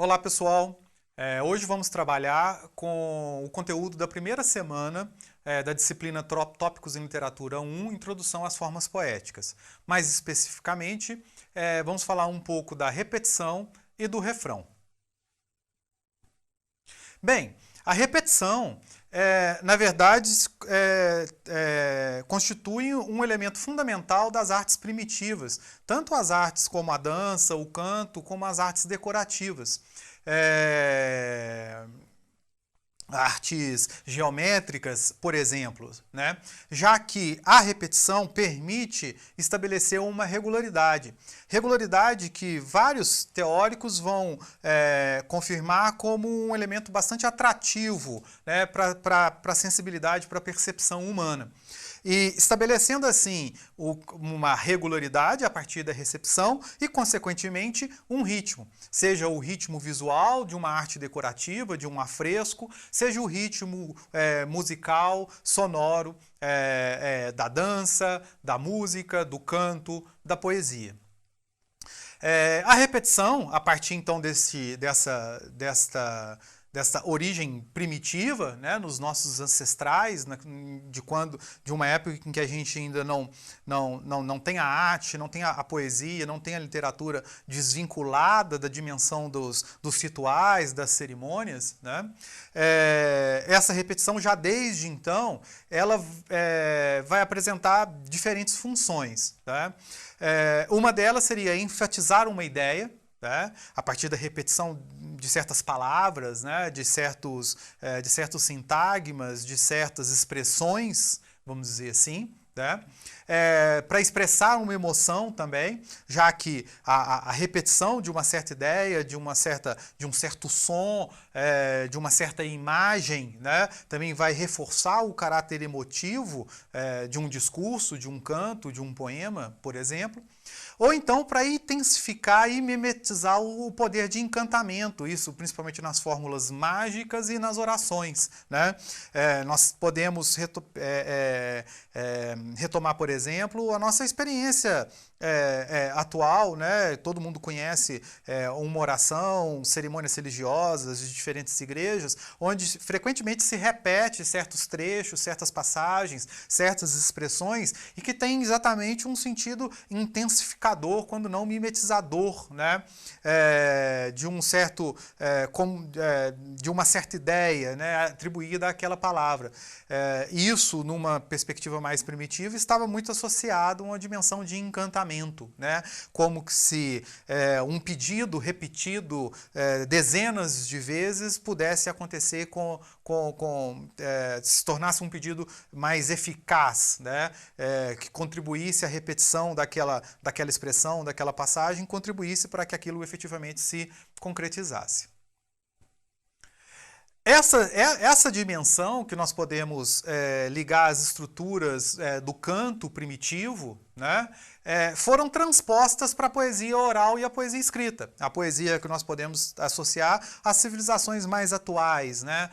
Olá pessoal, hoje vamos trabalhar com o conteúdo da primeira semana da disciplina Tópicos em Literatura 1, Introdução às Formas Poéticas. Mais especificamente, vamos falar um pouco da repetição e do refrão. Bem, a repetição, na verdade, constitui um elemento fundamental das artes primitivas, tanto as artes como a dança, o canto, como as artes decorativas. Artes geométricas, por exemplo, né? Já que a repetição permite estabelecer uma regularidade. Regularidade que vários teóricos vão confirmar como um elemento bastante atrativo, né, para a sensibilidade, para a percepção humana. E estabelecendo assim uma regularidade a partir da recepção e, consequentemente, um ritmo. Seja o ritmo visual de uma arte decorativa, de um afresco, seja o ritmo musical, sonoro, da dança, da música, do canto, da poesia. A repetição, a partir então desta origem primitiva, né, nos nossos ancestrais, de uma época em que a gente ainda não tem a arte, não tem a poesia, não tem a literatura desvinculada da dimensão dos rituais, das cerimônias, né? Essa repetição já desde então, ela vai apresentar diferentes funções, tá? Uma delas seria enfatizar uma ideia, né, a partir da repetição de certas palavras, né, de certos sintagmas, de certas expressões, vamos dizer assim, né, para expressar uma emoção também, já que a repetição de uma certa ideia, de um certo som, de uma certa imagem, né, também vai reforçar o caráter emotivo de um discurso, de um canto, de um poema, por exemplo. Ou então para intensificar e mimetizar o poder de encantamento, isso principalmente nas fórmulas mágicas e nas orações, né? Nós podemos retomar, por exemplo, a nossa experiência atual, né? Todo mundo conhece uma oração, cerimônias religiosas de diferentes igrejas, onde frequentemente se repete certos trechos, certas passagens, certas expressões, e que tem exatamente um sentido intensificador, quando não mimetizador, né? De uma certa ideia, né, atribuída àquela palavra. Isso, numa perspectiva mais primitiva, estava muito associado a uma dimensão de encantamento, né? Como se um pedido repetido dezenas de vezes pudesse acontecer se tornasse um pedido mais eficaz, né? Que contribuísse à repetição daquela expressão, daquela passagem, contribuísse para que aquilo efetivamente se concretizasse. Essa dimensão que nós podemos ligar às estruturas do canto primitivo, né, foram transpostas para a poesia oral e a poesia escrita. A poesia que nós podemos associar às civilizações mais atuais, né,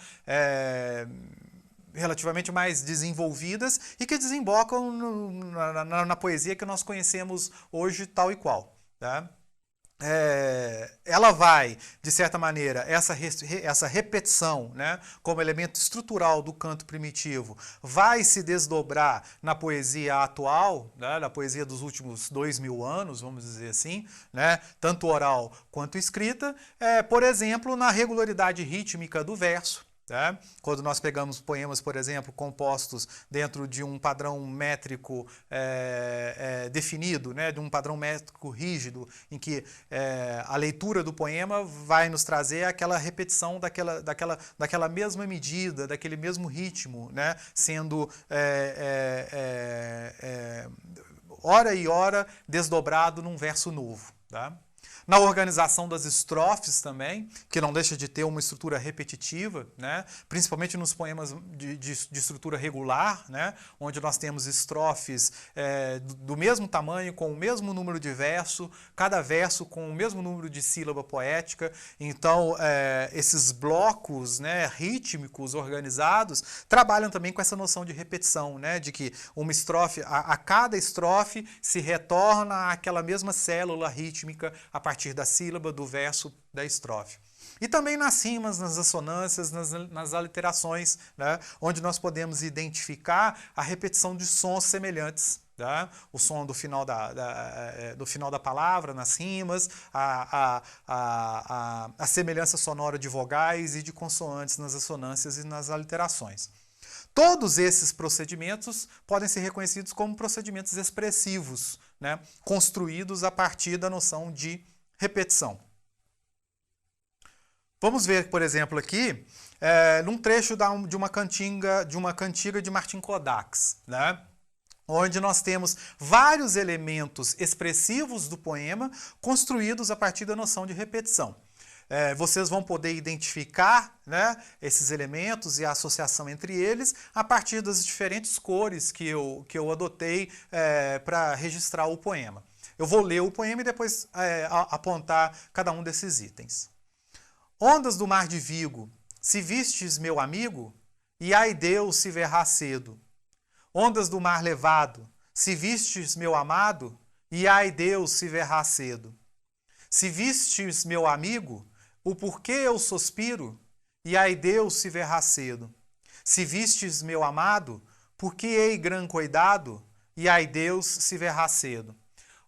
relativamente mais desenvolvidas e que desembocam na poesia que nós conhecemos hoje tal e qual, tá? Ela vai, de certa maneira, essa repetição, né, como elemento estrutural do canto primitivo, vai se desdobrar na poesia atual, né, na poesia dos últimos 2000 anos, vamos dizer assim, né, tanto oral quanto escrita, por exemplo, na regularidade rítmica do verso. Tá? Quando nós pegamos poemas, por exemplo, compostos dentro de um padrão métrico definido, né, de um padrão métrico rígido, em que a leitura do poema vai nos trazer aquela repetição daquela mesma medida, daquele mesmo ritmo, né, sendo hora e hora desdobrado num verso novo. Tá? Na organização das estrofes também, que não deixa de ter uma estrutura repetitiva, né? Principalmente nos poemas de estrutura regular, né? Onde nós temos estrofes do mesmo tamanho, com o mesmo número de verso, cada verso com o mesmo número de sílaba poética. Então, esses blocos, né, rítmicos organizados trabalham também com essa noção de repetição, né? De que uma estrofe, a cada estrofe se retorna àquela mesma célula rítmica a partir da sílaba do verso da estrofe. E também nas rimas, nas assonâncias, nas aliterações, né? Onde nós podemos identificar a repetição de sons semelhantes. Tá? O som do final do final da palavra, nas rimas, a semelhança sonora de vogais e de consoantes nas assonâncias e nas aliterações. Todos esses procedimentos podem ser reconhecidos como procedimentos expressivos, né? Construídos a partir da noção de repetição. Vamos ver, por exemplo, aqui, num trecho de uma cantiga de Martin Kodács, né? Onde nós temos vários elementos expressivos do poema construídos a partir da noção de repetição. Vocês vão poder identificar, né, esses elementos e a associação entre eles a partir das diferentes cores que eu adotei para registrar o poema. Eu vou ler o poema e depois apontar cada um desses itens. Ondas do mar de Vigo, se vistes meu amigo, e ai Deus se verrá cedo. Ondas do mar levado, se vistes meu amado, e ai Deus se verrá cedo. Se vistes meu amigo, o porquê eu suspiro, e ai Deus se verrá cedo. Se vistes meu amado, porque hei gran cuidado, e ai Deus se verrá cedo.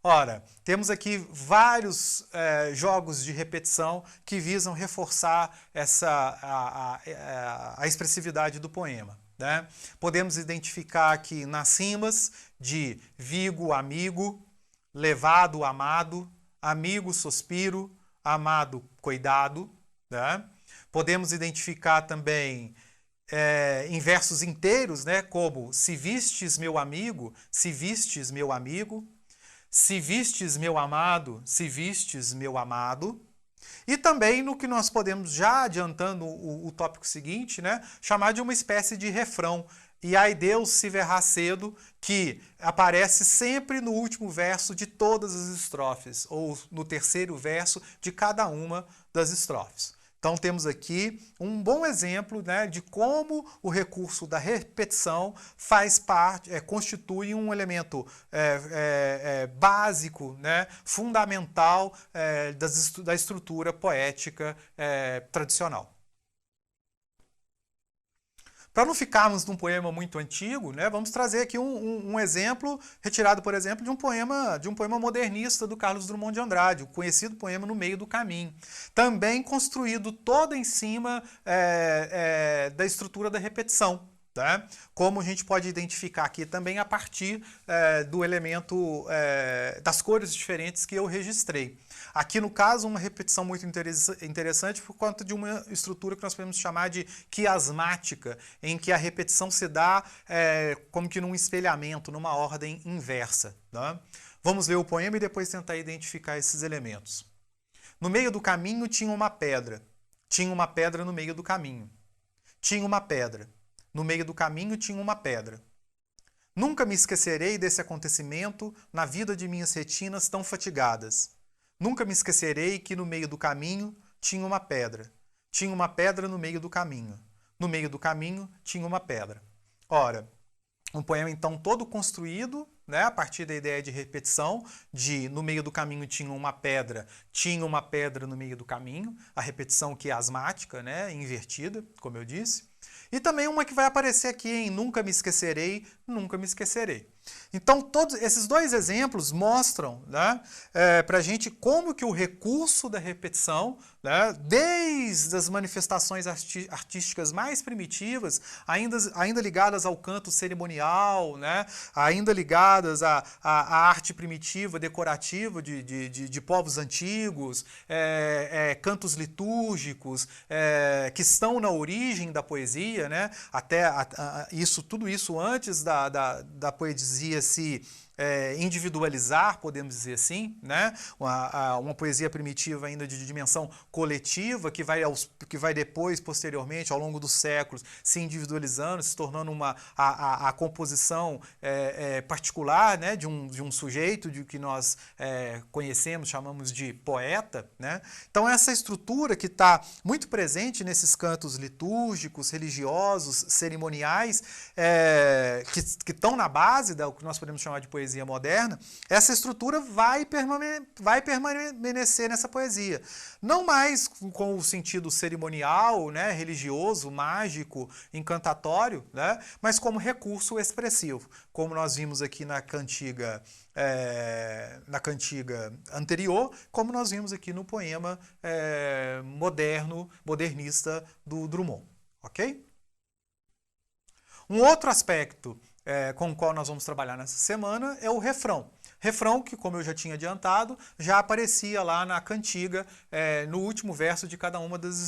Ora, temos aqui vários jogos de repetição que visam reforçar a expressividade do poema. Né? Podemos identificar aqui nas rimas de Vigo, amigo, levado, amado, amigo, suspiro, amado, cuidado. Né? Podemos identificar também em versos inteiros, né? Como se vistes meu amigo, se vistes meu amigo, se vistes meu amado, se vistes meu amado. E também no que nós podemos, já adiantando o tópico seguinte, né, chamar de uma espécie de refrão. E ai Deus se verrá cedo, que aparece sempre no último verso de todas as estrofes, ou no terceiro verso de cada uma das estrofes. Então temos aqui um bom exemplo, né, de como o recurso da repetição faz parte, constitui um elemento básico, né, fundamental da estrutura poética tradicional. Para não ficarmos num poema muito antigo, né, vamos trazer aqui um exemplo retirado, por exemplo, de um poema modernista do Carlos Drummond de Andrade, o conhecido poema No Meio do Caminho. Também construído todo em cima da estrutura da repetição. Tá? Como a gente pode identificar aqui também a partir do elemento das cores diferentes que eu registrei. Aqui, no caso, uma repetição muito interessante por conta de uma estrutura que nós podemos chamar de quiasmática, em que a repetição se dá como que num espelhamento, numa ordem inversa. Tá? Vamos ler o poema e depois tentar identificar esses elementos. No meio do caminho tinha uma pedra. Tinha uma pedra no meio do caminho. Tinha uma pedra. No meio do caminho tinha uma pedra. Nunca me esquecerei desse acontecimento na vida de minhas retinas tão fatigadas. Nunca me esquecerei que no meio do caminho tinha uma pedra. Tinha uma pedra no meio do caminho. No meio do caminho tinha uma pedra. Ora, um poema então todo construído, né, a partir da ideia de repetição, de no meio do caminho tinha uma pedra no meio do caminho, a repetição quiasmática, né, invertida, como eu disse. E também uma que vai aparecer aqui em Nunca me esquecerei, nunca me esquecerei. Então, todos esses dois exemplos mostram, né, para a gente como que o recurso da repetição, né, desde as manifestações artísticas mais primitivas, ainda ligadas ao canto cerimonial, né, ainda ligadas à arte primitiva, decorativa de povos antigos, cantos litúrgicos, que estão na origem da poesia, né, tudo isso antes da poesia se individualizar, podemos dizer assim, né? Uma poesia primitiva ainda de dimensão coletiva que vai depois, posteriormente, ao longo dos séculos, se individualizando, se tornando a composição particular, né? de um sujeito que nós conhecemos, chamamos de poeta, né? Então essa estrutura que está muito presente nesses cantos litúrgicos, religiosos, cerimoniais, que estão na base do que nós podemos chamar de poesia poesia moderna, essa estrutura vai permanecer nessa poesia. Não mais com o sentido cerimonial, né, religioso, mágico, encantatório, né, mas como recurso expressivo, como nós vimos aqui na cantiga anterior, como nós vimos aqui no poema modernista do Drummond. Ok? Um outro aspecto com o qual nós vamos trabalhar nessa semana é o refrão. Refrão que, como eu já tinha adiantado, já aparecia lá na cantiga, no último verso de cada uma das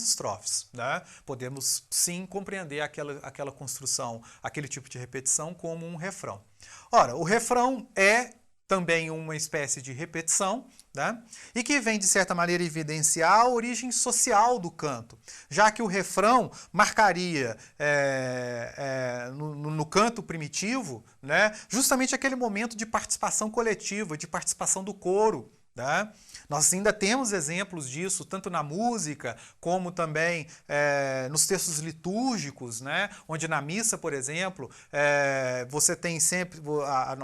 estrofes. Né? Podemos, sim, compreender aquela construção, aquele tipo de repetição como um refrão. Ora, o refrão é também uma espécie de repetição, né? E que vem, de certa maneira, evidenciar a origem social do canto, já que o refrão marcaria, no canto primitivo, né, justamente aquele momento de participação coletiva, de participação do coro. Né? Nós ainda temos exemplos disso, tanto na música, como também nos textos litúrgicos, né? Onde na missa, por exemplo, você tem sempre,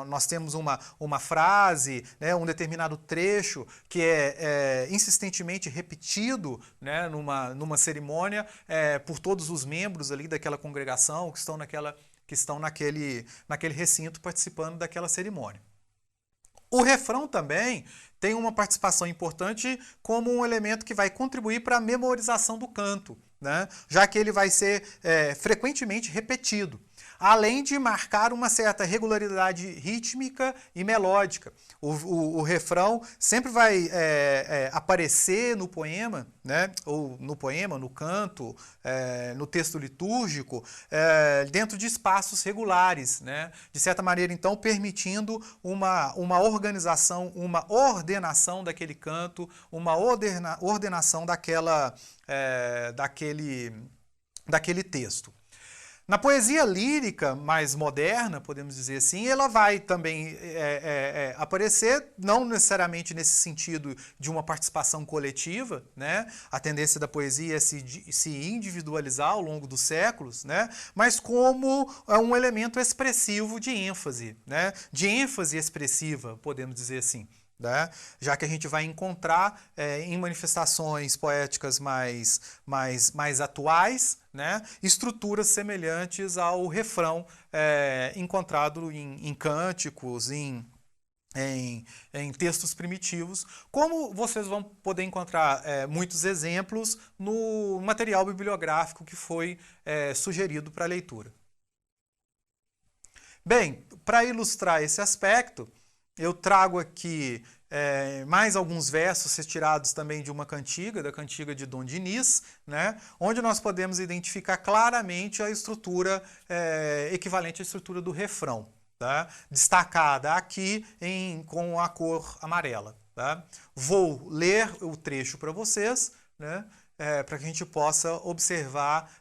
nós temos uma frase, né? Um determinado trecho que é insistentemente repetido, né? numa cerimônia por todos os membros ali daquela congregação que estão naquele recinto participando daquela cerimônia. O refrão também tem uma participação importante como um elemento que vai contribuir para a memorização do canto, né? Já que ele vai ser frequentemente repetido, além de marcar uma certa regularidade rítmica e melódica. O refrão sempre vai aparecer no poema, né? Ou no poema, no canto, no texto litúrgico, dentro de espaços regulares, né? De certa maneira, então, permitindo uma organização, uma ordenação daquele canto, uma ordenação daquele texto. Na poesia lírica mais moderna, podemos dizer assim, ela vai também aparecer, não necessariamente nesse sentido de uma participação coletiva, né? A tendência da poesia é se individualizar ao longo dos séculos, né? Mas como um elemento expressivo de ênfase, né? De ênfase expressiva, podemos dizer assim. Né? Já que a gente vai encontrar em manifestações poéticas mais atuais, né? Estruturas semelhantes ao refrão encontrado em cânticos, em textos primitivos, como vocês vão poder encontrar muitos exemplos no material bibliográfico que foi sugerido para leitura. Bem, para ilustrar esse aspecto, eu trago aqui mais alguns versos retirados também de uma cantiga, da cantiga de Dom Diniz, né, onde nós podemos identificar claramente a estrutura equivalente à estrutura do refrão, tá, destacada aqui com a cor amarela. Tá. Vou ler o trecho para vocês, né, para que a gente possa observar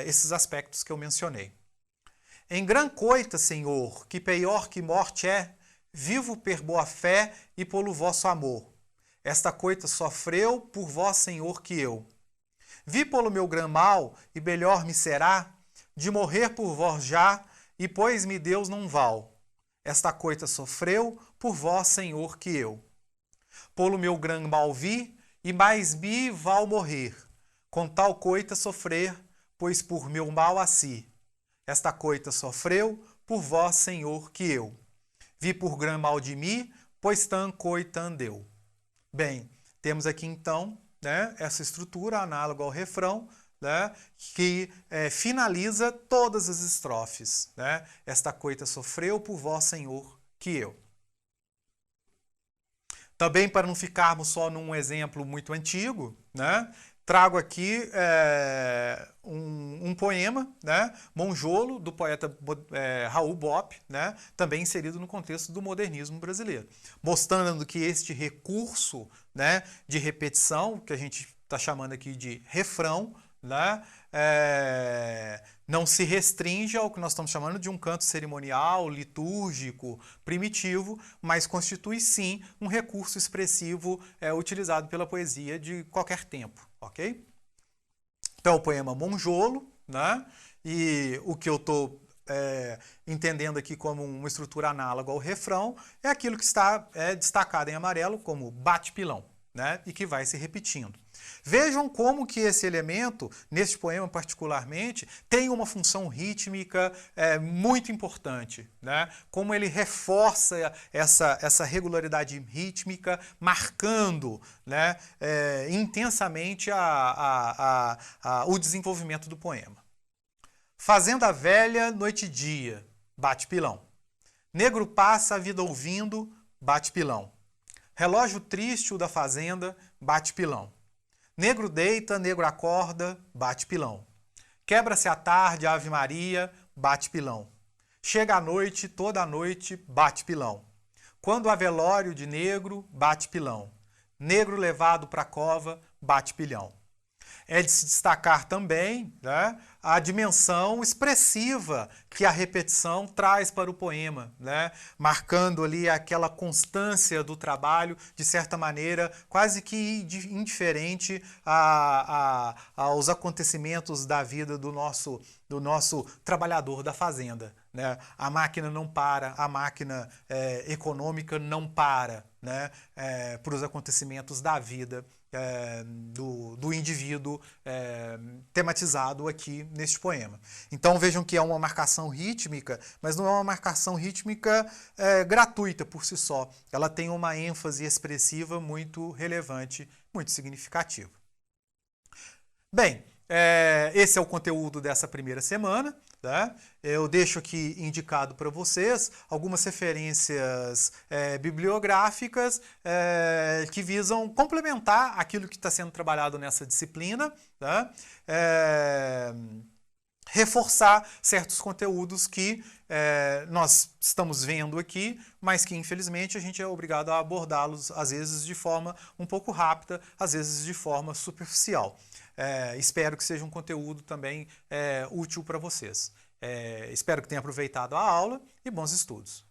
esses aspectos que eu mencionei. Em gran coita, Senhor, que pior que morte é, vivo per boa fé e pelo vosso amor. Esta coita sofreu por vós, Senhor, que eu. Vi pelo meu gran mal, e melhor me será, de morrer por vós já, e pois-me Deus não val. Esta coita sofreu por vós, Senhor, que eu. Pelo meu gran mal vi, e mais me val morrer, com tal coita sofrer, pois por meu mal a si. Esta coita sofreu por vós, Senhor, que eu. Vi por gran mal de mim, pois tan coita andeu. Bem, temos aqui então, né, essa estrutura análoga ao refrão, né, que finaliza todas as estrofes. Né? Esta coita sofreu por vós, Senhor, que eu. Também, para não ficarmos só num exemplo muito antigo, né, trago aqui um poema, né, Monjolo, do poeta Raul Bopp, né, também inserido no contexto do modernismo brasileiro, mostrando que este recurso, né, de repetição, que a gente está chamando aqui de refrão, né, não se restringe ao que nós estamos chamando de um canto cerimonial, litúrgico, primitivo, mas constitui sim um recurso expressivo utilizado pela poesia de qualquer tempo. Ok? Então, o poema Monjolo, né? E o que eu estou entendendo aqui como uma estrutura análoga ao refrão, é aquilo que está destacado em amarelo como bate-pilão, né? E que vai se repetindo. Vejam como que esse elemento, neste poema particularmente, tem uma função rítmica muito importante, né? Como ele reforça essa regularidade rítmica, marcando, né, intensamente o desenvolvimento do poema. Fazenda velha, noite e dia, bate-pilão. Negro passa a vida ouvindo, bate-pilão. Relógio triste o da fazenda, bate-pilão. Negro deita, negro acorda, bate-pilão. Quebra-se a tarde, Ave Maria, bate-pilão. Chega a noite, toda a noite, bate-pilão. Quando há velório de negro, bate-pilão. Negro levado para a cova, bate-pilão. É de se destacar também, né, a dimensão expressiva que a repetição traz para o poema, né, marcando ali aquela constância do trabalho, de certa maneira, quase que indiferente aos acontecimentos da vida do nosso trabalhador da fazenda, né? A máquina não para, a máquina econômica não para, né, para os acontecimentos da vida do indivíduo tematizado aqui neste poema. Então vejam que é uma marcação rítmica, mas não é uma marcação rítmica gratuita por si só. Ela tem uma ênfase expressiva muito relevante, muito significativa. Bem, esse é o conteúdo dessa primeira semana. Tá? Eu deixo aqui indicado para vocês algumas referências bibliográficas que visam complementar aquilo que está sendo trabalhado nessa disciplina, tá? Reforçar certos conteúdos que nós estamos vendo aqui, mas que infelizmente a gente é obrigado a abordá-los às vezes de forma um pouco rápida, às vezes de forma superficial. Espero que seja um conteúdo também útil para vocês. Espero que tenham aproveitado a aula e bons estudos.